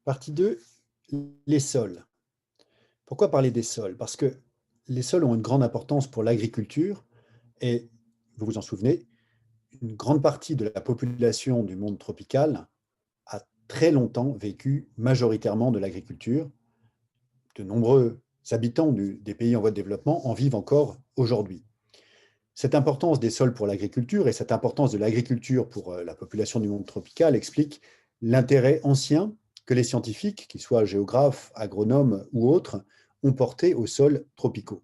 Partie 2, les sols. Pourquoi parler des sols? Parce que les sols ont une grande importance pour l'agriculture et, vous vous en souvenez, une grande partie de la population du monde tropical a très longtemps vécu majoritairement de l'agriculture. De nombreux habitants des pays en voie de développement en vivent encore aujourd'hui. Cette importance des sols pour l'agriculture et cette importance de l'agriculture pour la population du monde tropical explique l'intérêt ancien que les scientifiques, qu'ils soient géographes, agronomes ou autres, ont porté aux sols tropicaux.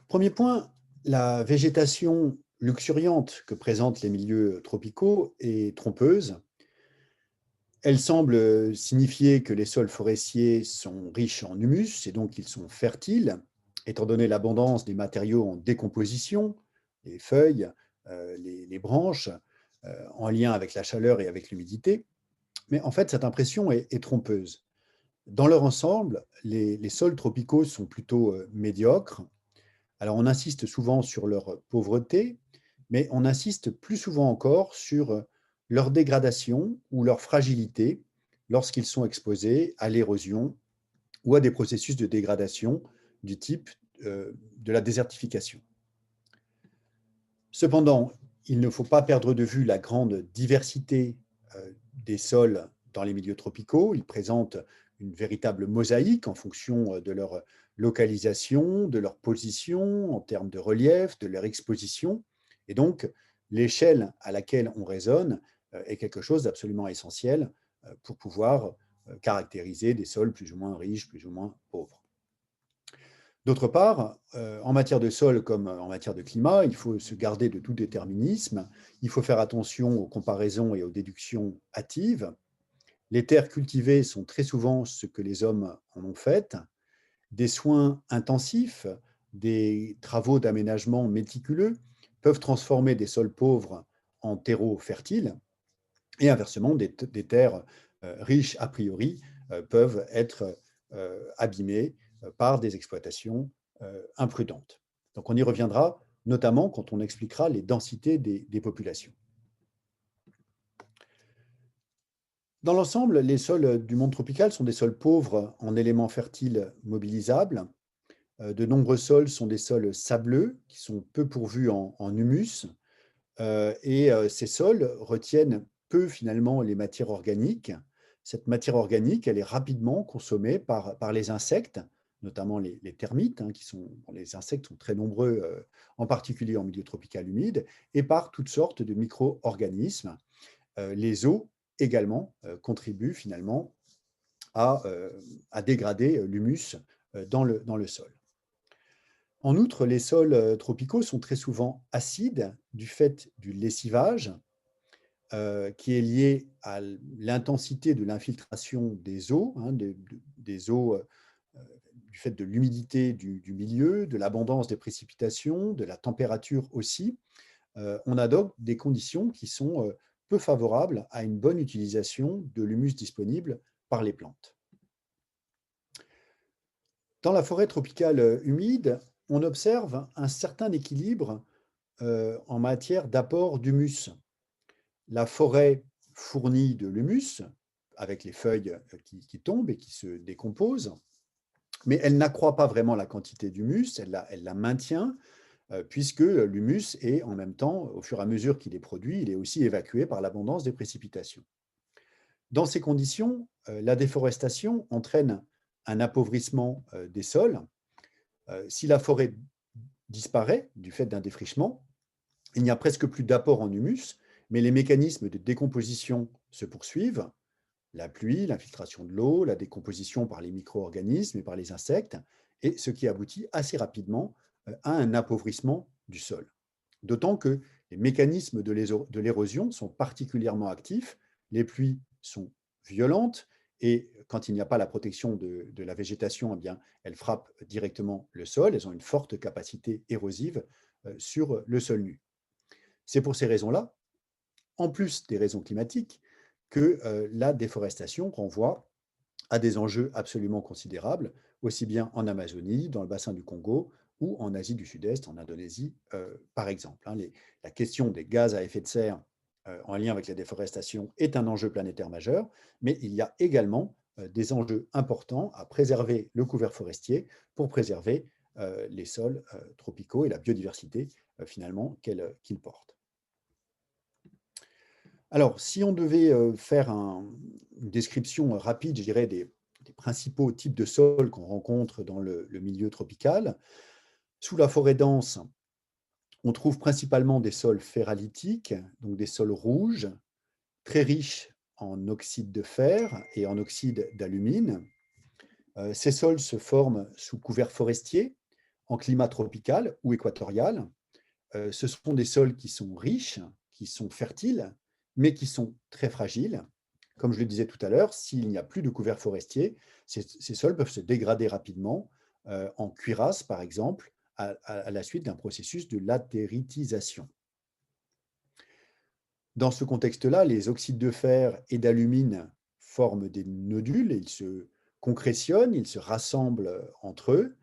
Premier point, la végétation luxuriante que présentent les milieux tropicaux est trompeuse. Elle semble signifier que les sols forestiers sont riches en humus et donc ils sont fertiles, étant donné l'abondance des matériaux en décomposition, les feuilles, les branches, en lien avec la chaleur et avec l'humidité. Mais en fait, cette impression est trompeuse. Dans leur ensemble, les sols tropicaux sont plutôt médiocres. Alors on insiste souvent sur leur pauvreté, mais on insiste plus souvent encore sur leur dégradation ou leur fragilité lorsqu'ils sont exposés à l'érosion ou à des processus de dégradation du type de la désertification. Cependant, il ne faut pas perdre de vue la grande diversité des sols dans les milieux tropicaux. Ils présentent une véritable mosaïque en fonction de leur localisation, de leur position, en termes de relief, de leur exposition. Et donc, l'échelle à laquelle on raisonne est quelque chose d'absolument essentiel pour pouvoir caractériser des sols plus ou moins riches, plus ou moins pauvres. D'autre part, en matière de sol comme en matière de climat, il faut se garder de tout déterminisme, il faut faire attention aux comparaisons et aux déductions hâtives. Les terres cultivées sont très souvent ce que les hommes en ont fait. Des soins intensifs, des travaux d'aménagement méticuleux peuvent transformer des sols pauvres en terreaux fertiles et inversement, des terres riches a priori peuvent être abîmées par des exploitations imprudentes. Donc on y reviendra notamment quand on expliquera les densités des populations. Dans l'ensemble, les sols du monde tropical sont des sols pauvres en éléments fertiles mobilisables. De nombreux sols sont des sols sableux qui sont peu pourvus en humus. Et ces sols retiennent peu finalement les matières organiques. Cette matière organique, elle est rapidement consommée par les insectes, notamment les termites, hein, les insectes sont très nombreux, en particulier en milieu tropical humide, et par toutes sortes de micro-organismes. Les eaux également contribuent finalement à dégrader l'humus dans le sol. En outre, les sols tropicaux sont très souvent acides du fait du lessivage, qui est lié à l'intensité de l'infiltration des eaux, hein, des eaux, du fait de l'humidité du milieu, de l'abondance des précipitations, de la température aussi. On a donc des conditions qui sont peu favorables à une bonne utilisation de l'humus disponible par les plantes. Dans la forêt tropicale humide, on observe un certain équilibre en matière d'apport d'humus. La forêt fournit de l'humus avec les feuilles qui tombent et qui se décomposent, mais elle n'accroît pas vraiment la quantité d'humus, elle la maintient, puisque l'humus est en même temps, au fur et à mesure qu'il est produit, il est aussi évacué par l'abondance des précipitations. Dans ces conditions, la déforestation entraîne un appauvrissement des sols. Si la forêt disparaît du fait d'un défrichement, il n'y a presque plus d'apport en humus, mais les mécanismes de décomposition se poursuivent. La pluie, l'infiltration de l'eau, la décomposition par les micro-organismes et par les insectes, et ce qui aboutit assez rapidement à un appauvrissement du sol. D'autant que les mécanismes de l'érosion sont particulièrement actifs, les pluies sont violentes, et quand il n'y a pas la protection de la végétation, eh bien, elles frappent directement le sol, elles ont une forte capacité érosive sur le sol nu. C'est pour ces raisons-là, en plus des raisons climatiques, que la déforestation renvoie à des enjeux absolument considérables, aussi bien en Amazonie, dans le bassin du Congo ou en Asie du Sud-Est, en Indonésie, par exemple. La question des gaz à effet de serre en lien avec la déforestation est un enjeu planétaire majeur, mais il y a également des enjeux importants à préserver le couvert forestier pour préserver les sols tropicaux et la biodiversité finalement qu'ils portent. Alors, si on devait faire une description rapide, je dirais, des principaux types de sols qu'on rencontre dans le milieu tropical, sous la forêt dense, on trouve principalement des sols ferralitiques, donc des sols rouges, très riches en oxyde de fer et en oxyde d'alumine. Ces sols se forment sous couvert forestier, en climat tropical ou équatorial. Ce sont des sols qui sont riches, qui sont fertiles, mais qui sont très fragiles. Comme je le disais tout à l'heure, s'il n'y a plus de couvert forestier, ces sols peuvent se dégrader rapidement en cuirasse, par exemple, à la suite d'un processus de latéritisation. Dans ce contexte-là, les oxydes de fer et d'alumine forment des nodules, et ils se concrétionnent, ils se rassemblent entre eux,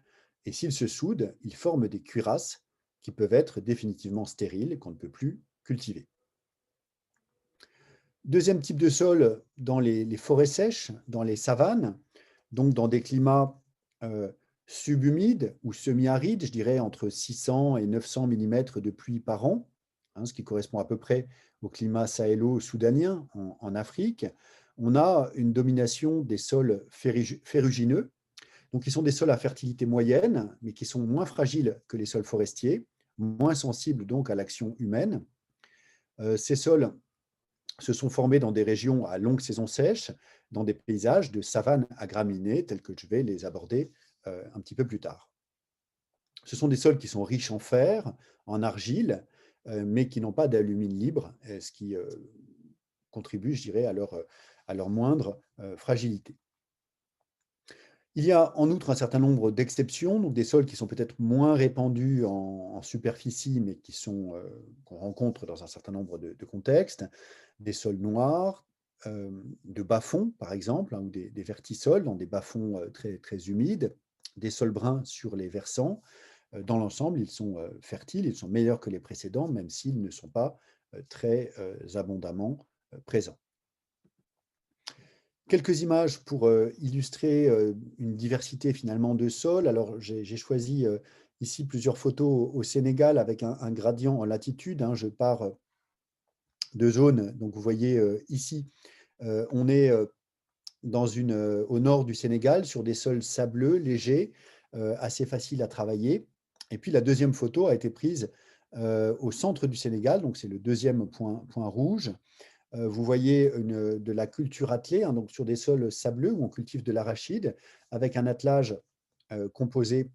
et s'ils se soudent, ils forment des cuirasses qui peuvent être définitivement stériles et qu'on ne peut plus cultiver. Deuxième type de sol, dans les forêts sèches, dans les savanes, donc dans des climats subhumides ou semi-arides, je dirais entre 600 et 900 mm de pluie par an, ce qui correspond à peu près au climat sahélo-soudanien en Afrique. On a une domination des sols ferrugineux, donc qui sont des sols à fertilité moyenne, mais qui sont moins fragiles que les sols forestiers, moins sensibles donc à l'action humaine. Ces sols se sont formés dans des régions à longue saison sèche, dans des paysages de savane à graminées, tels que je vais les aborder un petit peu plus tard. Ce sont des sols qui sont riches en fer, en argile, mais qui n'ont pas d'alumine libre, ce qui contribue, je dirais, à leur moindre fragilité. Il y a en outre un certain nombre d'exceptions, donc des sols qui sont peut-être moins répandus en superficie, mais qu'on rencontre dans un certain nombre de contextes. Des sols noirs, de bas-fonds, par exemple, ou des vertisols dans des bas-fonds très, très humides, des sols bruns sur les versants. Dans l'ensemble, ils sont fertiles, ils sont meilleurs que les précédents, même s'ils ne sont pas très abondamment présents. Quelques images pour illustrer une diversité finalement de sols. Alors, j'ai choisi ici plusieurs photos au Sénégal avec un gradient en latitude. Je pars de zones. Donc, vous voyez ici, on est au nord du Sénégal sur des sols sableux, légers, assez faciles à travailler. Et puis, la deuxième photo a été prise au centre du Sénégal. Donc, c'est le deuxième point rouge. Vous voyez de la culture attelée, donc sur des sols sableux où on cultive de l'arachide, avec un attelage composé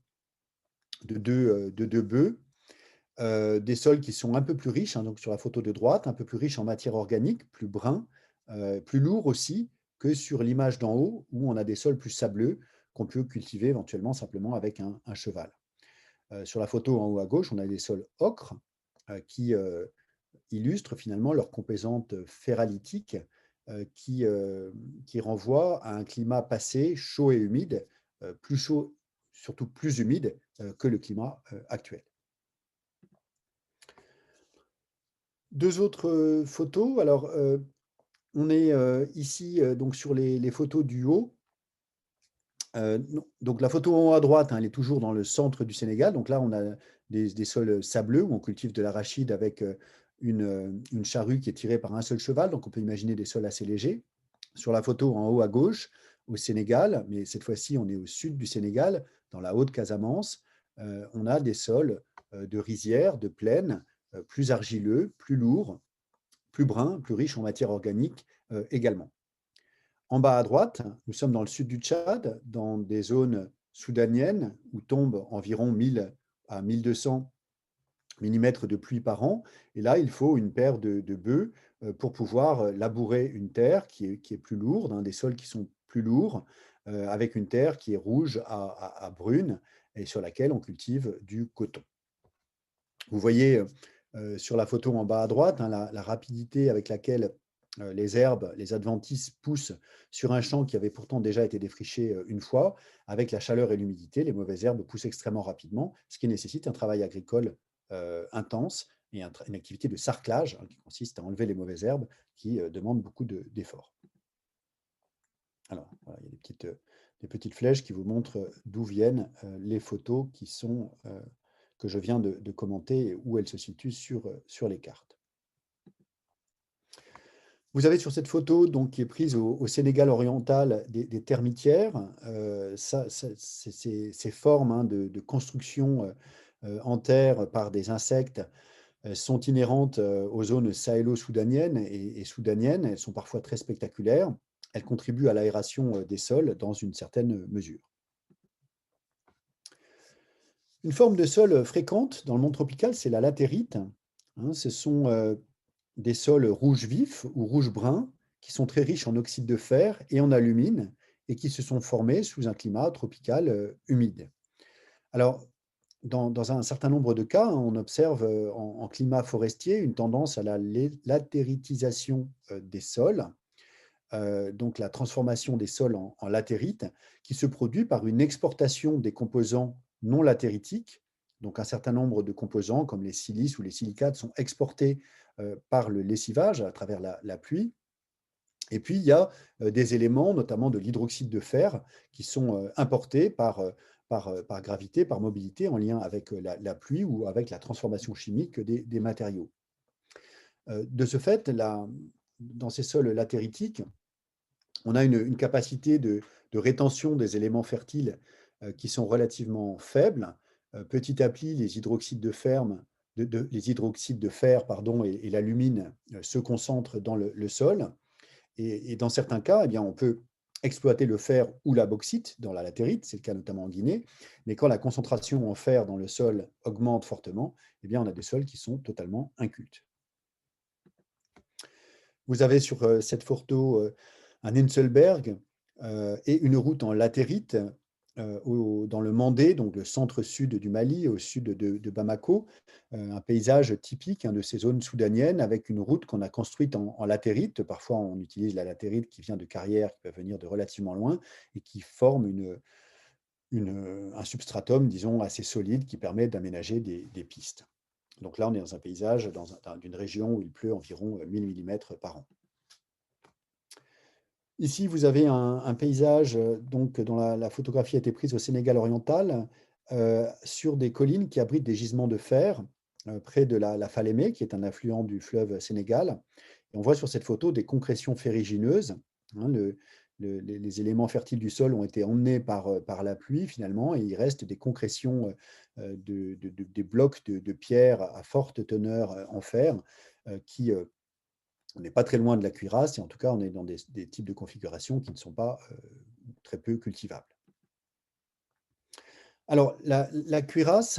de deux bœufs, des sols qui sont un peu plus riches, donc sur la photo de droite, un peu plus riches en matière organique, plus bruns, plus lourds aussi que sur l'image d'en haut, où on a des sols plus sableux qu'on peut cultiver éventuellement simplement avec un cheval. Sur la photo en haut à gauche, on a des sols ocre qui illustrent finalement leur composante ferralitique qui renvoie à un climat passé chaud et humide, plus chaud, surtout plus humide que le climat actuel. Deux autres photos. Alors, on est ici donc sur les photos du haut. Donc la photo en haut à droite, elle est toujours dans le centre du Sénégal. Donc là, on a des sols sableux où on cultive de l'arachide avec une charrue qui est tirée par un seul cheval. Donc on peut imaginer des sols assez légers. Sur la photo en haut à gauche, au Sénégal, mais cette fois-ci, on est au sud du Sénégal, dans la Haute-Casamance, on a des sols de rizières, de plaines, plus argileux, plus lourds, plus bruns, plus riches en matière organique également. En bas à droite, nous sommes dans le sud du Tchad, dans des zones soudaniennes où tombent environ 1000 à 1200 millimètres de pluie par an. Et là, il faut une paire de bœufs pour pouvoir labourer une terre qui est plus lourde, des sols qui sont plus lourds, avec une terre qui est rouge à brune et sur laquelle on cultive du coton. Vous voyez sur la photo en bas à droite la rapidité avec laquelle les herbes, les adventices poussent sur un champ qui avait pourtant déjà été défriché une fois. Avec la chaleur et l'humidité, les mauvaises herbes poussent extrêmement rapidement, ce qui nécessite un travail agricole intense et une activité de sarclage, hein, qui consiste à enlever les mauvaises herbes, qui demande beaucoup d'efforts. Alors, voilà, il y a des petites flèches qui vous montrent d'où viennent les photos que je viens de commenter et où elles se situent sur les cartes. Vous avez sur cette photo, donc, qui est prise au Sénégal oriental, des termitières. Ces formes, hein, de construction en terre par des insectes sont inhérentes aux zones sahélo-soudaniennes et soudaniennes. Elles sont parfois très spectaculaires. Elles contribuent à l'aération des sols dans une certaine mesure. Une forme de sol fréquente dans le monde tropical, c'est la latérite. Hein, ce sont des sols rouge vif ou rouge brun qui sont très riches en oxyde de fer et en alumine et qui se sont formés sous un climat tropical humide. Alors, dans un certain nombre de cas, on observe en climat forestier une tendance à la latéritisation des sols, donc la transformation des sols en latérite, qui se produit par une exportation des composants non latéritiques. Donc un certain nombre de composants, comme les silices ou les silicates, sont exportés par le lessivage à travers la pluie. Et puis, il y a des éléments, notamment de l'hydroxyde de fer, qui sont importés par gravité, par mobilité, en lien avec la pluie ou avec la transformation chimique des matériaux. De ce fait, dans ces sols latéritiques, on a une capacité de rétention des éléments fertiles qui sont relativement faibles. Petit à petit, les hydroxydes de fer pardon, et l'alumine se concentrent dans le sol. Et dans certains cas, eh bien, on peut exploiter le fer ou la bauxite dans la latérite, c'est le cas notamment en Guinée, mais quand la concentration en fer dans le sol augmente fortement, eh bien, on a des sols qui sont totalement incultes. Vous avez sur cette photo un Inselberg et une route en latérite dans le Mandé, donc le centre-sud du Mali, au sud de Bamako, un paysage typique, hein, de ces zones soudaniennes, avec une route qu'on a construite en latérite. Parfois, on utilise la latérite qui vient de carrières qui peuvent venir de relativement loin et qui forme un substratum, disons, assez solide qui permet d'aménager des pistes. Donc là, on est dans un paysage d'une région où il pleut environ 1000 mm par an. Ici, vous avez un paysage donc, dont la photographie a été prise au Sénégal oriental, sur des collines qui abritent des gisements de fer près de la Falémé, qui est un affluent du fleuve Sénégal. Et on voit sur cette photo des concrétions ferrugineuses. Hein, les éléments fertiles du sol ont été emmenés par la pluie finalement, et il reste des concrétions des blocs de pierre à forte teneur en fer qui on n'est pas très loin de la cuirasse, et en tout cas, on est dans des types de configurations qui ne sont pas très peu cultivables. Alors, la cuirasse,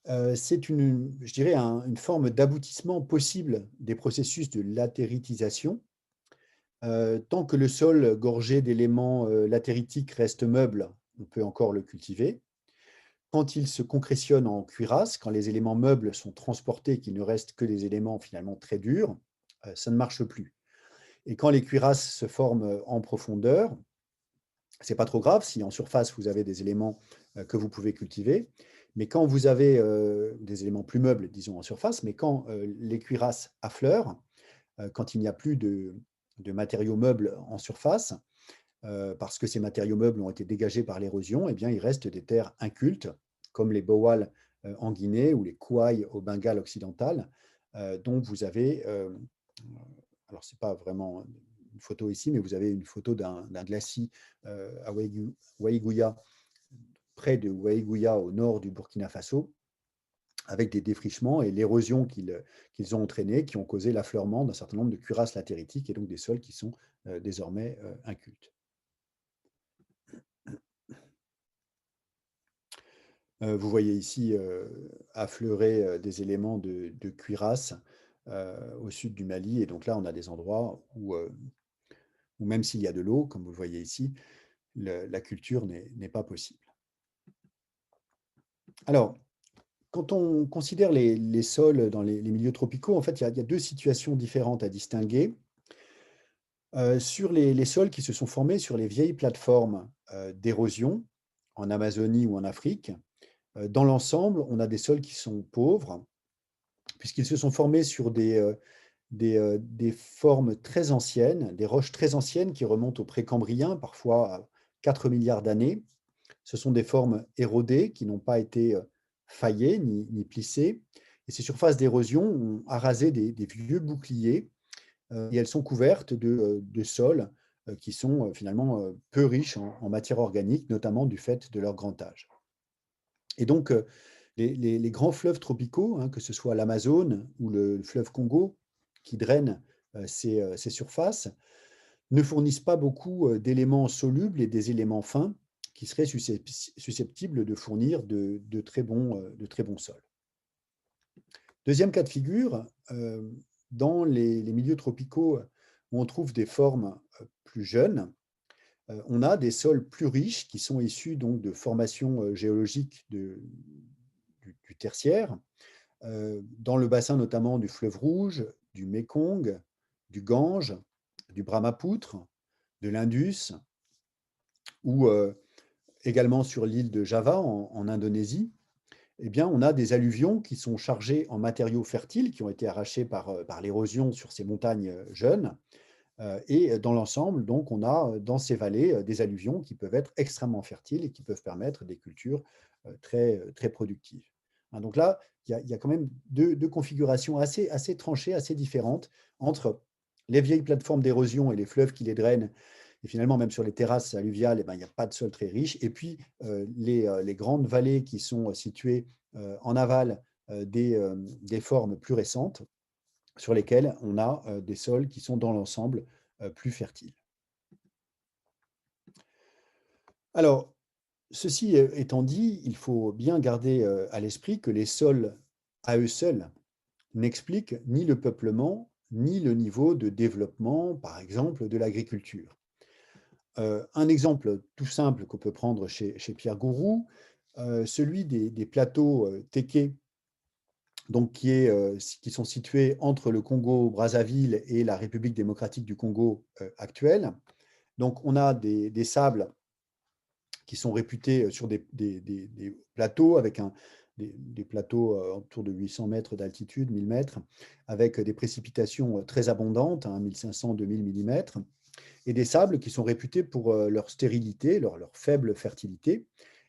c'est je dirais, une forme d'aboutissement possible des processus de latéritisation. Tant que le sol gorgé d'éléments latéritiques reste meuble, on peut encore le cultiver. Quand il se concrétionne en cuirasse, quand les éléments meubles sont transportés, qu'il ne reste que des éléments finalement très durs, ça ne marche plus. Et quand les cuirasses se forment en profondeur, ce n'est pas trop grave si en surface vous avez des éléments que vous pouvez cultiver. Mais quand vous avez des éléments plus meubles, disons en surface, mais quand les cuirasses affleurent, quand il n'y a plus de matériaux meubles en surface, parce que ces matériaux meubles ont été dégagés par l'érosion, eh bien, il reste des terres incultes, comme les Bowal en Guinée ou les Kouaï au Bengale occidental, dont vous avez alors ce n'est pas vraiment une photo ici, mais vous avez une photo d'un glacis à Waïgouya, près de Waïgouya, au nord du Burkina Faso, avec des défrichements et l'érosion qu'ils ont entraîné, qui ont causé l'affleurement d'un certain nombre de cuirasses latéritiques et donc des sols qui sont désormais incultes. Vous voyez ici affleurer des éléments de cuirasse au sud du Mali, et donc là on a des endroits où même s'il y a de l'eau, comme vous le voyez ici, la culture n'est pas possible. Alors, quand on considère les sols dans les milieux tropicaux, en fait, il y a deux situations différentes à distinguer. Sur les sols qui se sont formés sur les vieilles plateformes d'érosion, en Amazonie ou en Afrique, dans l'ensemble, on a des sols qui sont pauvres, puisqu'ils se sont formés sur des formes très anciennes, des roches très anciennes qui remontent au Précambrien, parfois à 4 milliards d'années. Ce sont des formes érodées qui n'ont pas été faillées ni plissées. Et ces surfaces d'érosion ont arasé des vieux boucliers et elles sont couvertes de sols qui sont finalement peu riches en matière organique, notamment du fait de leur grand âge. Et donc, les grands fleuves tropicaux, hein, que ce soit l'Amazone ou le fleuve Congo, qui drainent ces surfaces, ne fournissent pas beaucoup d'éléments solubles et des éléments fins qui seraient susceptibles de fournir de très bons sols. Deuxième cas de figure, dans les milieux tropicaux où on trouve des formes plus jeunes, on a des sols plus riches qui sont issus donc de formations géologiques du tertiaire, dans le bassin notamment du fleuve Rouge, du Mékong, du Gange, du Brahmapoutre, de l'Indus, ou également sur l'île de Java en Indonésie. Eh bien, on a des alluvions qui sont chargées en matériaux fertiles qui ont été arrachés par l'érosion sur ces montagnes jeunes. Et dans l'ensemble, donc, on a dans ces vallées des alluvions qui peuvent être extrêmement fertiles et qui peuvent permettre des cultures très productives. Hein, donc là, il y a quand même deux configurations assez tranchées, assez différentes entre les vieilles plateformes d'érosion et les fleuves qui les drainent. Et finalement, même sur les terrasses alluviales, eh ben, il n'y a pas de sol très riche. Et puis, les grandes vallées qui sont situées en aval des formes plus récentes, sur lesquelles on a des sols qui sont dans l'ensemble plus fertiles. Alors, ceci étant dit, il faut bien garder à l'esprit que les sols à eux seuls n'expliquent ni le peuplement, ni le niveau de développement, par exemple, de l'agriculture. Un exemple tout simple qu'on peut prendre chez Pierre Gouroux, celui des plateaux téqués, donc qui sont situés entre le Congo-Brazzaville et la République démocratique du Congo actuelle. Donc, on a des sables qui sont réputés sur des plateaux avec des plateaux autour de 800 mètres d'altitude, 1000 mètres, avec des précipitations très abondantes, 1500-2000 mm, et des sables qui sont réputés pour leur stérilité, leur faible fertilité.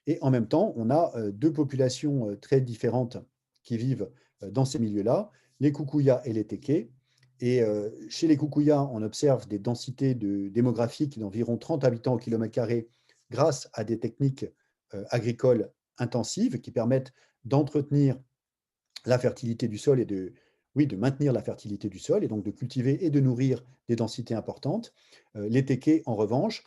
Et en même temps, on a deux populations très différentes qui vivent dans ces milieux-là, les Kukuya et les Téké. Et chez les Kukuya, on observe des densités démographiques d'environ 30 habitants au kilomètre carré grâce à des techniques agricoles intensives qui permettent d'entretenir la fertilité du sol et de maintenir la fertilité du sol et donc de cultiver et de nourrir des densités importantes. Les téqués, en revanche,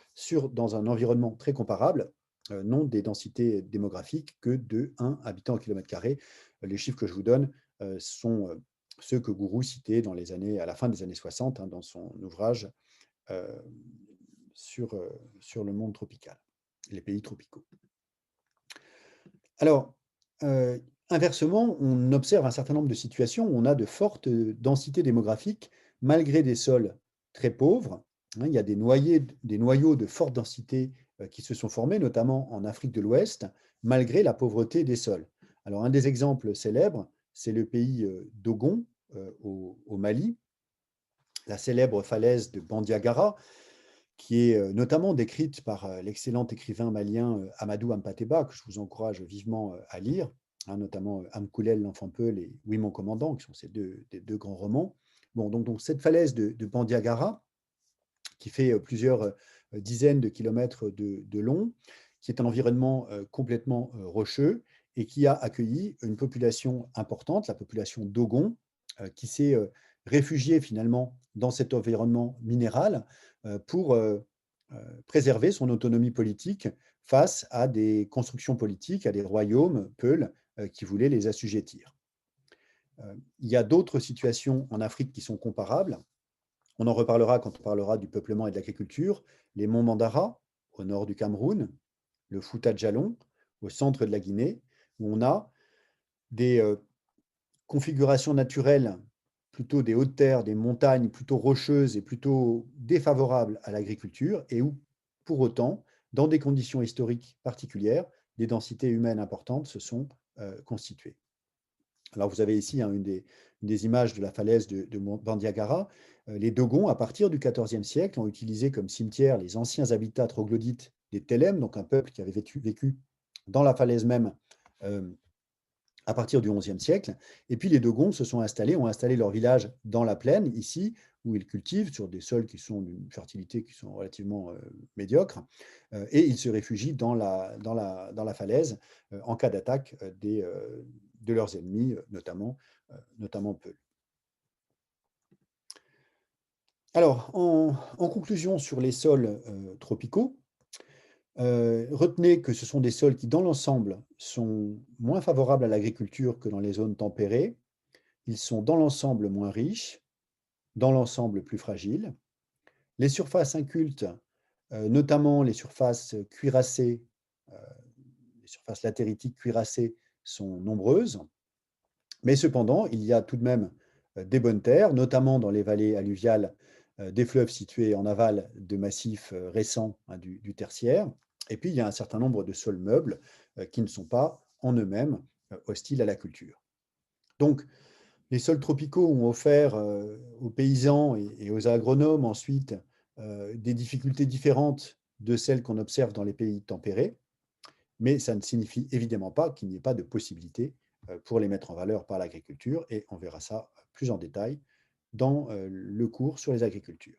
dans un environnement très comparable, n'ont des densités démographiques que de 1 habitant au kilomètre carré. Les chiffres que je vous donne sont ceux que Gouroux citait à la fin des années 60 dans son ouvrage euh, sur le monde tropical, les pays tropicaux. Alors, inversement, on observe un certain nombre de situations où on a de fortes densités démographiques malgré des sols très pauvres. Hein, il y a des noyaux de forte densité qui se sont formés, notamment en Afrique de l'Ouest, malgré la pauvreté des sols. Alors, un des exemples célèbres, c'est le pays d'Ogon, au Mali, la célèbre falaise de Bandiagara, qui est notamment décrite par l'excellent écrivain malien Amadou Hampâté-Bâ, que je vous encourage vivement à lire, hein, notamment Amkoulel, l'enfant Peul et Oui, mon commandant, qui sont des deux grands romans. Bon, donc cette falaise de Bandiagara, qui fait plusieurs dizaines de kilomètres de long, qui est un environnement complètement rocheux et qui a accueilli une population importante, la population d'Ogon, qui s'est réfugiée finalement dans cet environnement minéral pour préserver son autonomie politique face à des constructions politiques, à des royaumes, Peuls, qui voulaient les assujettir. Il y a d'autres situations en Afrique qui sont comparables. On en reparlera quand on parlera du peuplement et de l'agriculture. Les monts Mandara, au nord du Cameroun, le Fouta Djallon, au centre de la Guinée, où on a des configurations naturelles, plutôt des hautes terres, des montagnes plutôt rocheuses et plutôt défavorables à l'agriculture, et où, pour autant, dans des conditions historiques particulières, des densités humaines importantes se sont constituées. Alors, vous avez ici des images de la falaise de Bandiagara. Les Dogons, à partir du XIVe siècle, ont utilisé comme cimetière les anciens habitats troglodytes des Télèmes, donc un peuple qui avait vécu dans la falaise même à partir du XIe siècle. Et puis les Dogons ont installé leur village dans la plaine, ici, où ils cultivent sur des sols qui sont d'une fertilité qui sont relativement médiocres, et ils se réfugient dans la falaise en cas d'attaque de leurs ennemis, notamment Peul. Alors, en conclusion sur les sols tropicaux, retenez que ce sont des sols qui, dans l'ensemble, sont moins favorables à l'agriculture que dans les zones tempérées. Ils sont dans l'ensemble moins riches, dans l'ensemble plus fragiles. Les surfaces incultes, notamment les surfaces cuirassées, euh, les surfaces latéritiques cuirassées sont nombreuses. Mais cependant, il y a tout de même des bonnes terres, notamment dans les vallées alluviales des fleuves situés en aval de massifs récents du tertiaire. Et puis, il y a un certain nombre de sols meubles qui ne sont pas en eux-mêmes hostiles à la culture. Donc, les sols tropicaux ont offert aux paysans et aux agronomes ensuite des difficultés différentes de celles qu'on observe dans les pays tempérés, mais ça ne signifie évidemment pas qu'il n'y ait pas de possibilité pour les mettre en valeur par l'agriculture, et on verra ça plus en détail dans le cours sur les agricultures.